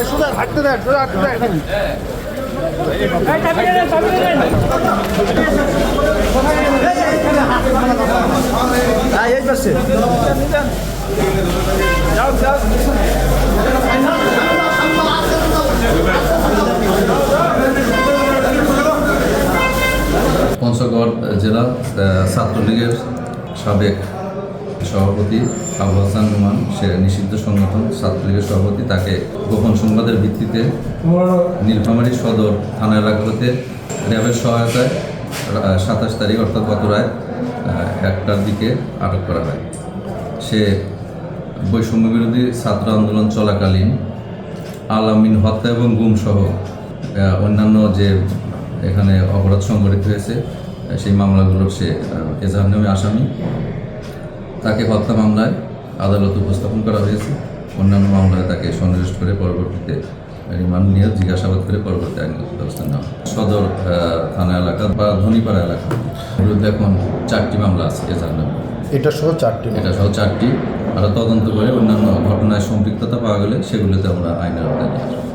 সোজা হাঁটতে দেন, সোজা হাঁটতে দেন। এই পাশে পঞ্চগড় জেলা ছাত্রলীগের সাবেক সভাপতি আবু হাসান নোমান, সে নিষিদ্ধ সংগঠন ছাত্রলীগের সভাপতি, তাকে গোপন সংবাদের ভিত্তিতে নীলফামারী সদর থানা এলাকা হতে র্যাবের সহায়তায় 27 তারিখ অর্থাৎ গত রাত 1টার দিকে আটক করা হয়। সে বৈষম্য বিরোধী ছাত্র আন্দোলন চলাকালীন আল-আমিন হত্যা এবং গুমসহ অন্যান্য যে এখানে অপরাধ সংঘটিত হয়েছে সেই মামলাগুলোর সে এজাহার নামে আসামি। তাকে হত্যা মামলায় আদালতে উপস্থাপন করা হয়েছে। অন্যান্য মামলায় তাকে সন্নিবেশ করে পরবর্তীতে রিমান্ড নিয়ে জিজ্ঞাসাবাদ করে পরবর্তী আইনগত ব্যবস্থা নেওয়া হয়। সদর থানা এলাকা বা ধনীপাড়া এলাকা বিরুদ্ধে এখন 4টি মামলা আছে এজাহার নামে। এটা সহ 4টি আরও তদন্ত করে অন্যান্য ঘটনায় সম্পৃক্ততা পাওয়া গেলে সেগুলোতে আমরা আইনের আওতায় নিয়ে আসবো।